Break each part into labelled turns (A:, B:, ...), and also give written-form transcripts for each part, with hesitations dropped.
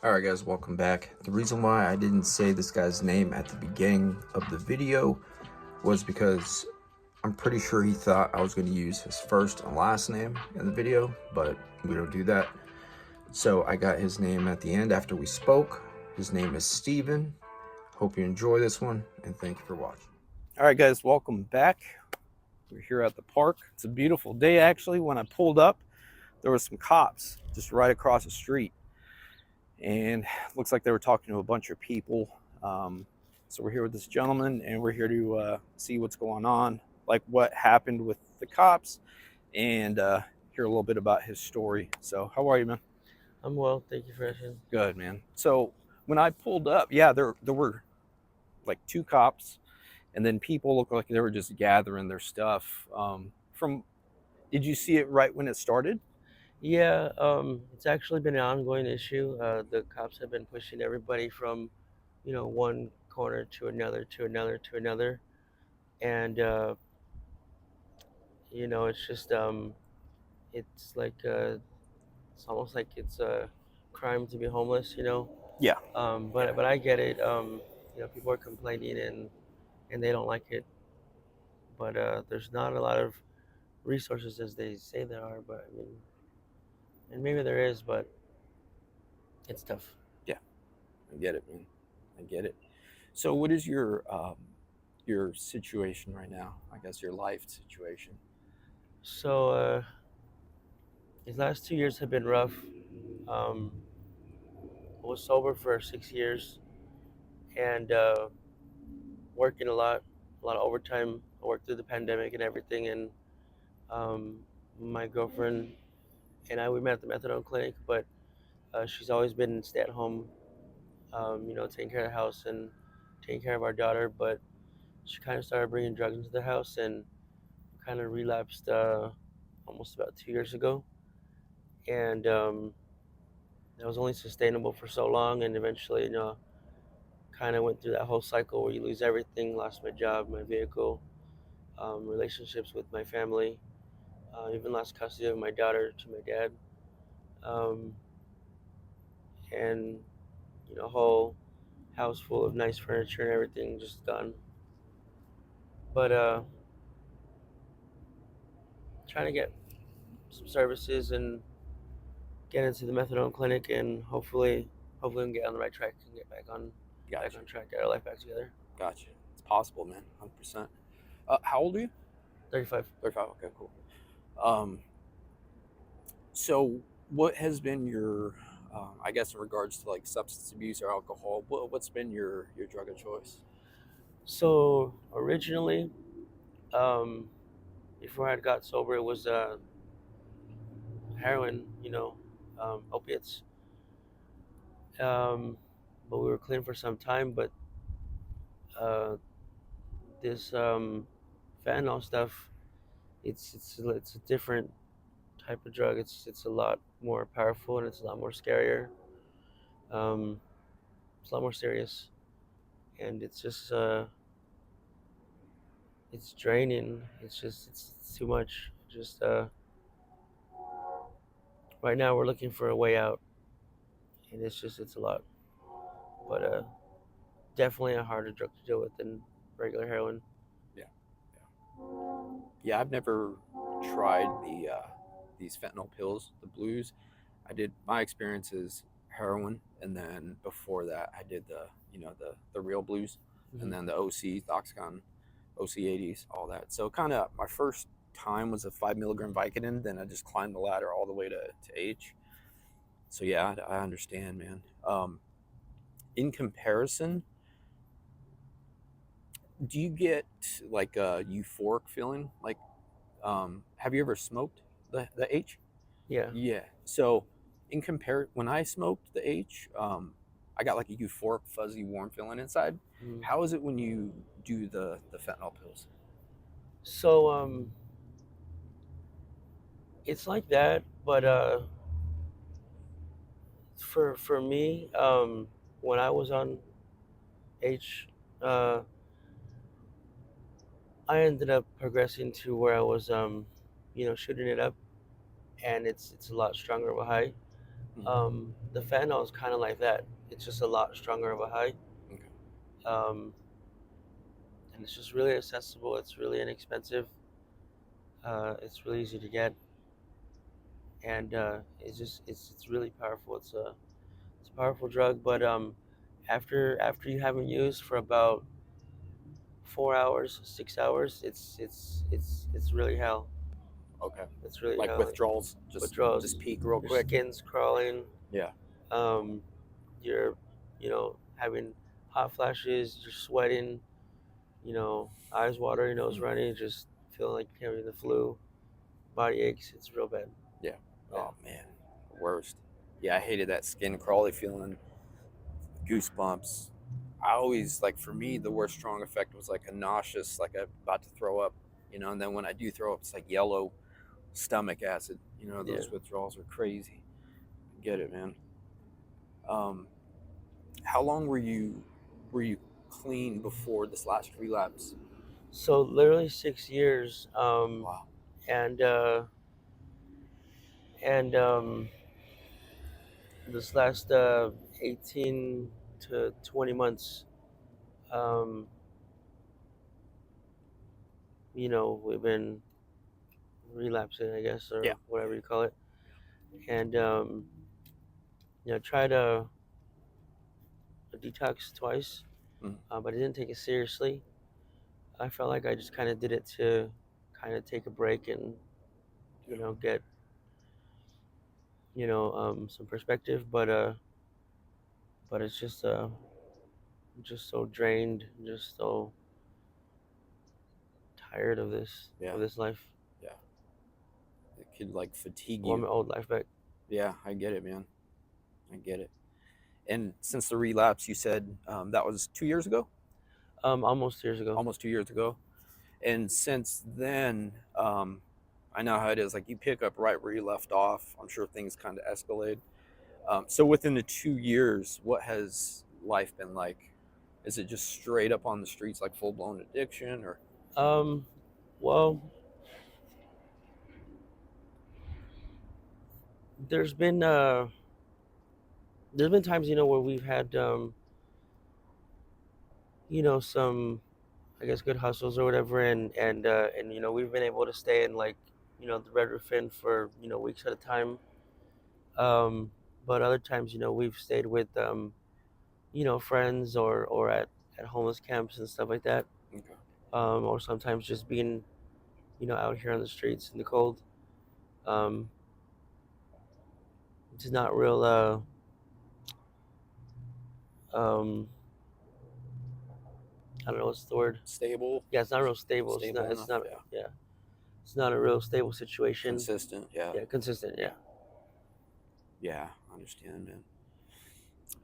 A: Alright guys, welcome back. The reason why I didn't say this guy's name at the beginning of the video was because I'm pretty sure he thought I was going to use his first and last name in the video, but we don't do that. So I got his name at the end after we spoke. His name is Steven. Hope you enjoy this one, and thank you for watching.
B: Alright guys, welcome back. We're here at the park. It's a beautiful day actually. When I pulled up, there was some cops just right across the street. And it looks like they were talking to a bunch of people. So we're here with this gentleman and we're here to see what's going on, like what happened with the cops, and hear a little bit about his story. So how are you, man?
C: I'm well, thank you for asking.
B: Good, man. So when I pulled up, yeah, there were like two cops, and then people looked like they were just gathering their stuff. Did you see it right when it started?
C: Yeah, it's actually been an ongoing issue. The cops have been pushing everybody from, one corner to another, to another, to another, and it's just it's like it's almost like it's a crime to be homeless.
B: Yeah.
C: But I get it. People are complaining and they don't like it, but there's not a lot of resources as they say there are. But I mean, and maybe there is, but it's tough.
B: Yeah, I get it, man. I get it. So, what is your situation right now? I guess your life situation.
C: So these last 2 years have been rough. Um, I was sober for 6 years and working a lot of overtime. I worked through the pandemic and everything, and um, my girlfriend and I we met at the methadone clinic, but she's always been stay at home, taking care of the house and taking care of our daughter. But she kind of started bringing drugs into the house and kind of relapsed almost about 2 years ago, and it was only sustainable for so long, and eventually, kind of went through that whole cycle where you lose everything. Lost my job, my vehicle, relationships with my family, even lost custody of my daughter to my dad, um, and whole house full of nice furniture and everything just gone. But trying to get some services and get into the methadone clinic, and hopefully we can get on the right track and get back
B: Gotcha.
C: on track, get our life back together.
B: Gotcha. It's possible, man. 100%. How old are you?
C: 35.
B: 35. Okay, cool. Um, so what has been your, I guess, in regards to like substance abuse or alcohol? What's been your drug of choice?
C: So originally, um, before I got sober, it was heroin, opiates. Um, but we were clean for some time. But uh, this fentanyl stuff, it's a different type of drug. It's a lot more powerful and it's a lot more scarier. Um, it's a lot more serious, and it's just it's draining. It's too much. Just right now we're looking for a way out, and it's a lot. But definitely a harder drug to deal with than regular heroin.
B: Yeah, yeah. I've never tried these fentanyl pills, the blues. I did my experience is heroin, and then before that, I did the real blues, and
C: Hmm.
B: then the OC, the Oxycontin, OC80s, all that. So kind of my first time was a 5 milligram Vicodin. Then I just climbed the ladder all the way to H. So yeah, I understand, man. In comparison, do you get like a euphoric feeling? Like, have you ever smoked the H?
C: Yeah.
B: Yeah. So when I smoked the H, I got like a euphoric, fuzzy, warm feeling inside.
C: Mhm.
B: How is it when you do the fentanyl pills?
C: So it's like that, but for me, when I was on H, uh, I ended up progressing to where I was, shooting it up, and it's a lot stronger of a high.
B: Mhm.
C: Um, the fentanyl is kind of like that. It's just a lot stronger of a high.
B: Okay.
C: Um, and it's just really accessible. It's really inexpensive. It's really easy to get, and it's really powerful. It's a powerful drug, but after you haven't used for about 4 hours, 6 hours, it's really hell.
B: Okay.
C: It's really
B: Like
C: hell.
B: withdrawals,
C: Withdrawals.
B: just peak real
C: Your
B: quick.
C: skin's crawling.
B: Yeah.
C: Um, you're, having hot flashes. You're sweating. Eyes watering, nose running, just feeling like you're having the flu. Body aches. It's real bad.
B: Yeah.
C: Yeah.
B: Oh man, worst. Yeah, I hated that skin crawly feeling, goosebumps. I always like, for me, the worst strong effect was like a nauseous, like I'm about to throw up, and then when I do throw up, it's like yellow stomach acid.
C: Yeah.
B: Those withdrawals are crazy. I get it, man. Um, how long were you clean before this last relapse?
C: So literally 6 years.
B: Wow.
C: And and this last 18 to 20 months, um, we've been relapsing, I guess,
B: Yeah.
C: or whatever you call it. And tried a detox twice,
B: Mhm.
C: but I didn't take it seriously. I felt like I just kind of did it to kind of take a break and get some perspective, but it's just so drained, just so tired of this
B: Yeah.
C: life.
B: Yeah. It could like fatigue
C: I want
B: you.
C: my old life back.
B: Yeah, I get it, man. I get it. And since the relapse, you said that was 2 years ago,
C: Almost years ago.
B: almost 2 years ago. And since then, I know how it is. Like, you pick up right where you left off. I'm sure things kind of escalate. So within the 2 years, what has life been like? Is it just straight up on the streets, like full blown addiction, or?
C: Um, well, there's been uh, there's been times where we've had some, I guess, good hustles or whatever, and we've been able to stay in, like, the Red Roof Inn for weeks at a time. Um, but other times, we've stayed with friends, or at homeless camps and stuff like that.
B: Okay.
C: Or sometimes just being out here on the streets in the cold. Um, it's not real. Um, I don't know what's the word.
B: Stable.
C: Yeah, it's not real stable. It's
B: Stable
C: not. It's
B: enough.
C: not.
B: Yeah.
C: Yeah, it's not a real stable situation.
B: Consistent. Yeah.
C: Yeah, consistent. Yeah.
B: Yeah. I understand, man.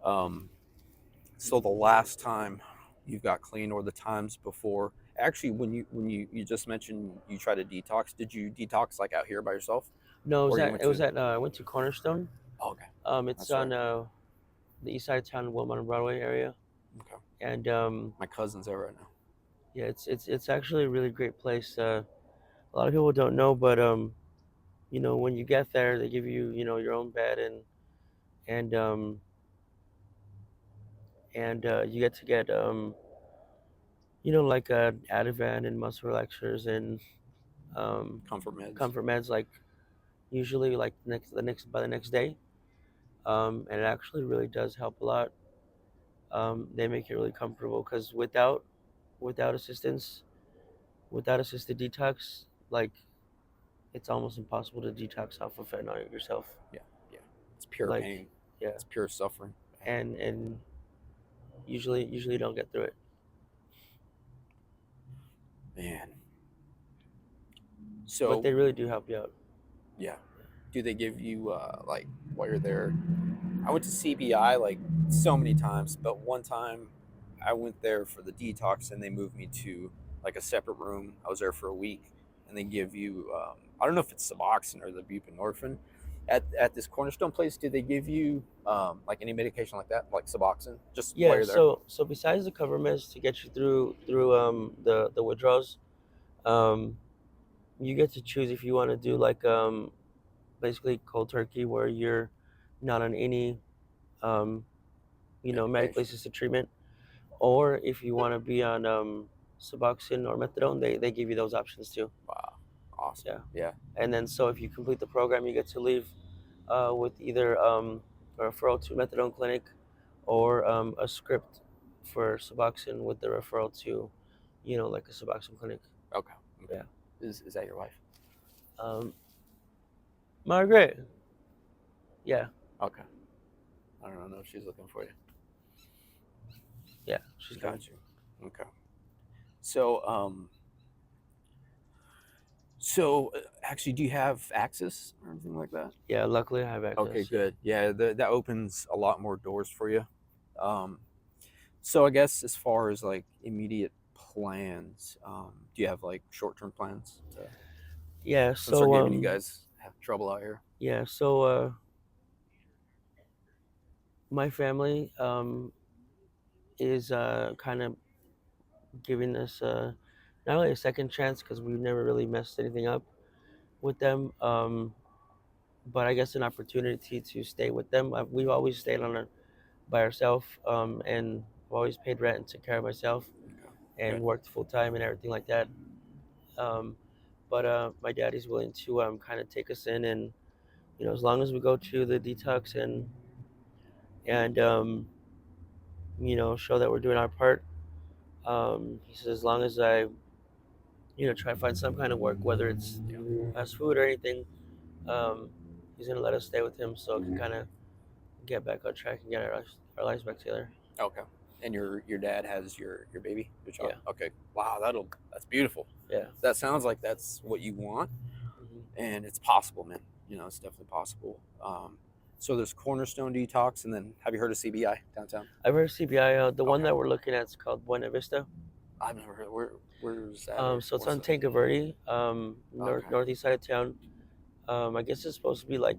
B: Um, so the last time you got clean, or the times before, actually, when you just mentioned you tried to detox, did you detox like out here by yourself,
C: No,
B: or you went to?
C: I went to Cornerstone.
B: Oh, okay.
C: It's
B: That's
C: on
B: right.
C: the east side of town, Wilmot and Broadway area,
B: Okay.
C: and
B: My cousin's there right now.
C: yeah, it's actually a really great place. A lot of people don't know, but when you get there, they give you your own bed, and you get to get like Ativan and muscle relaxers and um,
B: Comfort meds.
C: comfort meds, like usually like by the next day, and it actually really does help a lot. They make you really comfortable, because without assistance, without assisted detox, like, it's almost impossible to detox off of fentanyl yourself.
B: Yeah. Yeah. It's pure
C: Like,
B: pain.
C: yeah,
B: It's pure suffering.
C: and usually you don't get through it.
B: Man.
C: But
B: So
C: they really do help you out.
B: yeah, do they give you like, while you're there? I went to CBI like so many times, but one time I went there for the detox, and they moved me to like a separate room. I was there for a week, and they give you I don't know if it's Suboxone or the buprenorphine. At this Cornerstone place, do they give you like any medication like that, like Suboxone, just while
C: Yeah,
B: you're there?
C: so besides the cover meds to get you through the withdrawals, um you get to choose if you want to do, like, basically cold turkey, where you're not on any medically
B: Medication.
C: assisted treatment, or if you want to be on Suboxone or methadone, they give you those options too.
B: Wow. Awesome.
C: Yeah.
B: Yeah.
C: And then so if you complete the program, you get to leave with either a referral to methadone clinic or a script for Suboxone with the referral to, like a Suboxone clinic.
B: Okay.
C: Yeah.
B: Is that your wife?
C: Margaret. Yeah.
B: Okay. I don't know if she's looking for you.
C: Yeah. She's coming.
B: Got you. Okay. So, actually, do you have access or anything like that?
C: Yeah. Luckily, I have access.
B: Okay, good. Yeah, that opens a lot more doors for you. So I guess as far as like immediate plans, do you have like short-term plans to
C: Yeah.
B: since they're
C: So
B: giving you guys have trouble out here?
C: yeah. So my family is kind of giving us not only a second chance because we've never really messed anything up with them, but I guess an opportunity to stay with them. We've always stayed on by ourselves, and I've always paid rent and took care of myself
B: Okay.
C: and
B: Good.
C: worked full time and everything like that. Um, but my daddy's willing to kind of take us in, and as long as we go to the detox and show that we're doing our part. He says as long as I try to find some kind of work, whether it's
B: Yeah.
C: fast food or anything. He's gonna let us stay with him so we can kind of get back on track and get our lives back together.
B: Okay. And your dad has your baby, your child.
C: Yeah.
B: Okay. Wow, that's beautiful.
C: Yeah.
B: That sounds like that's what you want, and it's possible, man. It's definitely possible. So there's Cornerstone Detox, and then have you heard of CBI downtown?
C: I've heard of CBI. The one
B: Okay.
C: that we're looking at is called Buena Vista.
B: I've never heard. Where's that?
C: So it's on Tanque Verde,
B: Okay.
C: northeast side of town. I guess it's supposed to be like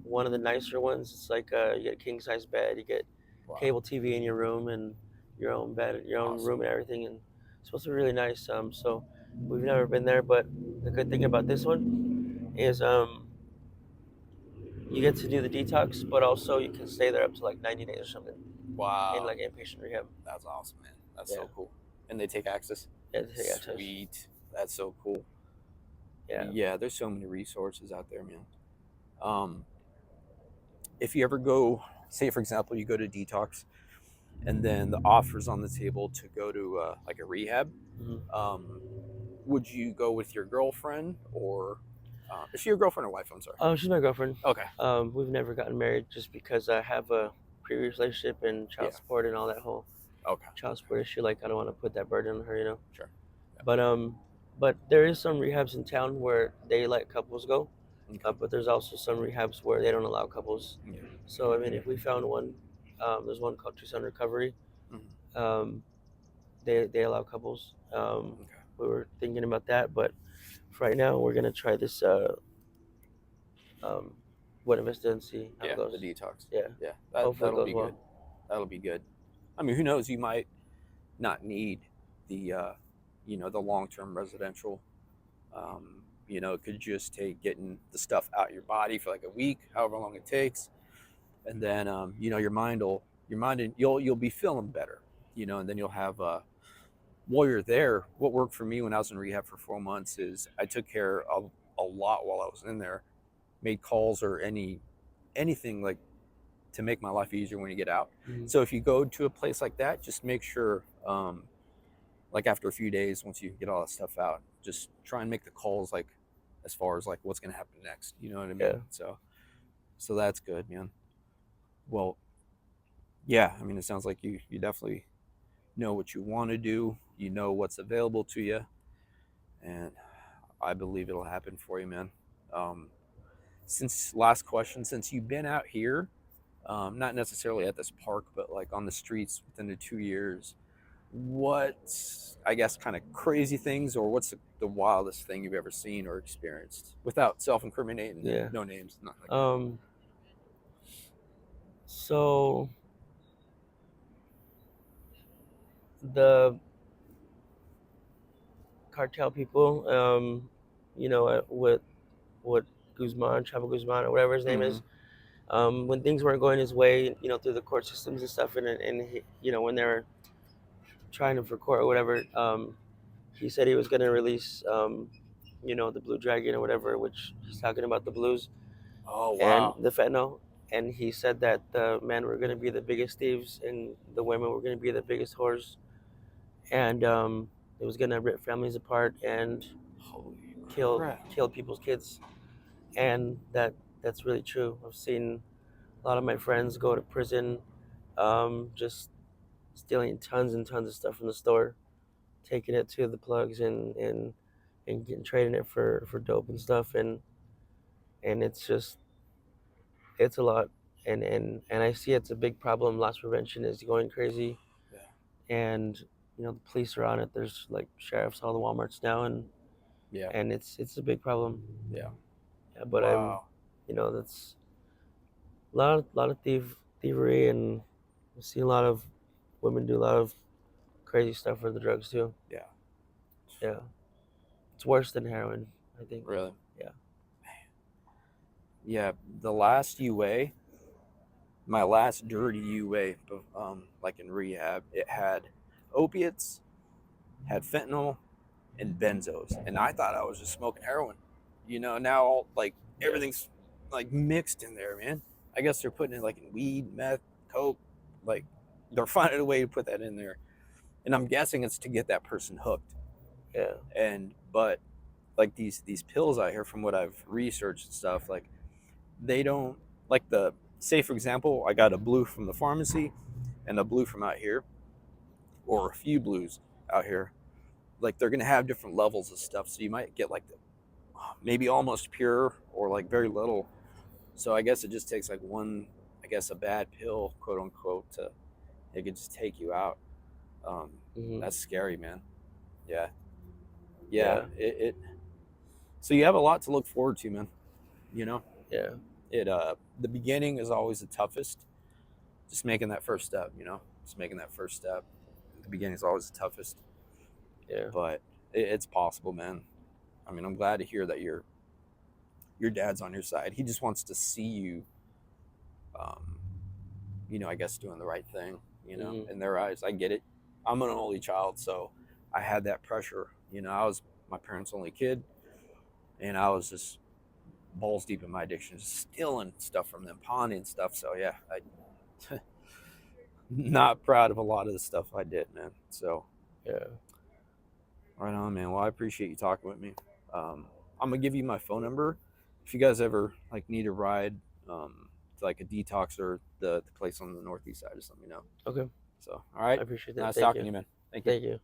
C: one of the nicer ones. It's like you get a king size bed, you get
B: Wow.
C: cable TV in your room, and your own bed, your own
B: Awesome.
C: room, and everything. And it's supposed to be really nice. So we've never been there, but the good thing about this one is you get to do the detox, but also you can stay there up to like 90 days or something.
B: Wow.
C: In like inpatient rehab.
B: That's awesome, man. That's
C: Yeah.
B: so cool. And they take access.
C: Yeah, they take access.
B: Sweet. That's so cool.
C: Yeah.
B: Yeah, there's so many resources out there, man. If you ever go, say for example, you go to detox, and then the offer's on the table to go to like a rehab, would you go with your girlfriend or is she your girlfriend or wife? I'm sorry.
C: She's my girlfriend.
B: Okay.
C: We've never gotten married just because I have a previous relationship and child support and all that whole child support issue. Like I don't want to put that burden on her,
B: Sure.
C: Yeah. But there is some rehabs in town where they let couples go.
B: Okay.
C: But there's also some rehabs where they don't allow couples.
B: Yeah.
C: So I mean, if we found one, there's one called Tucson Recovery. They allow couples. We were thinking about that, but for right now we're gonna try this Buena Vista and see how it goes.
B: The detox.
C: Yeah.
B: Yeah.
C: Hopefully
B: That'll
C: it
B: be
C: goes
B: good. That'll be good. I mean, who knows? You might not need the the long-term residential. It could just take getting the stuff out your body for like a week, however long it takes, and then your mind and you'll be feeling better, and then you'll have while you're there. What worked for me when I was in rehab for 4 months is I took care of a lot while I was in there, made calls or anything like to make my life easier when you get out. So if you go to a place like that, just make sure like after a few days, once you get all that stuff out, just try and make the calls like as far as like what's going to happen next, you know what I mean?
C: Yeah.
B: So that's good, man. Well, yeah, I mean, it sounds like you definitely know what you want to do, you know what's available to you, and I believe it'll happen for you, man. Last question, since you've been out here, not necessarily at this park, but like on the streets within the 2 years, what, I guess, kind of crazy things, or what's the wildest thing you've ever seen or experienced without self-incriminating?
C: Yeah.
B: No names, nothing like that.
C: So the cartel people, with Guzman, Chavo Guzman, or whatever his name is, when things weren't going his way, through the court systems and stuff, and he, when they were trying him for court or whatever, he said he was going to release, the Blue Dragon or whatever, which he's talking about the blues
B: Oh
C: and
B: wow.
C: the fentanyl. And he said that the men were going to be the biggest thieves and the women were going to be the biggest whores, and it was going to rip families apart and
B: Holy
C: kill
B: crap.
C: kill people's kids. And that's really true. I've seen a lot of my friends go to prison, just stealing tons and tons of stuff from the store, taking it to the plugs and getting, trading it for dope and stuff, and it's a lot, and I see it's a big problem. Loss prevention is going crazy,
B: Yeah.
C: and the police are on it. There's like sheriffs all the WalMarts now,
B: Yeah.
C: and it's a big problem.
B: Yeah.
C: Yeah, but
B: Wow.
C: that's a lot of thievery, and I've seen a lot of women do a lot of crazy stuff for the drugs too.
B: Yeah.
C: Yeah, it's worse than heroin, I think.
B: Really.
C: Yeah.
B: Yeah. The last UA, my last dirty UA, like in rehab, it had opiates, had fentanyl, and benzos, and I thought I was just smoking heroin. Now like
C: Yeah.
B: everything's like mixed in there, man. I guess they're putting it like in weed, meth, coke, like they're finding a way to put that in there, and I'm guessing it's to get that person hooked.
C: Yeah.
B: But like these pills out here, from what I've researched and stuff, like they don't, like, the, say for example, I got a blue from the pharmacy and a blue from out here, or a few blues out here. Like they're gonna have different levels of stuff, so you might get like the maybe almost pure or like very little. So I guess it just takes like one, I guess a bad pill, quote unquote, to it could just take you out. Um,
C: Hmm.
B: that's scary, man. Yeah, yeah.
C: Yeah.
B: It. So you have a lot to look forward to, man. You know,
C: Yeah.
B: the beginning is always the toughest. Just making that first step. Just making that first step. The beginning is always the toughest,
C: Yeah.
B: but it's possible, man. I mean, I'm glad to hear that your dad's on your side. He just wants to see you, um, I guess doing the right thing,
C: Hmm.
B: in their eyes. I get it. I'm an only child, so I had that pressure. I was my parents' only kid, and I was just balls deep in my addiction, just stealing stuff from them, pawning stuff. So yeah, I not proud of a lot of the stuff I did, man. So
C: Yeah.
B: right on, man. Well, I appreciate you talking with me. I'm gonna give you my phone number if you guys ever like need a ride, to like a detox or the place on the northeast side or something.
C: Okay.
B: So all right,
C: I appreciate that.
B: nice
C: Thank
B: talking to
C: you.
B: you, man. Thank you.
C: Thank you.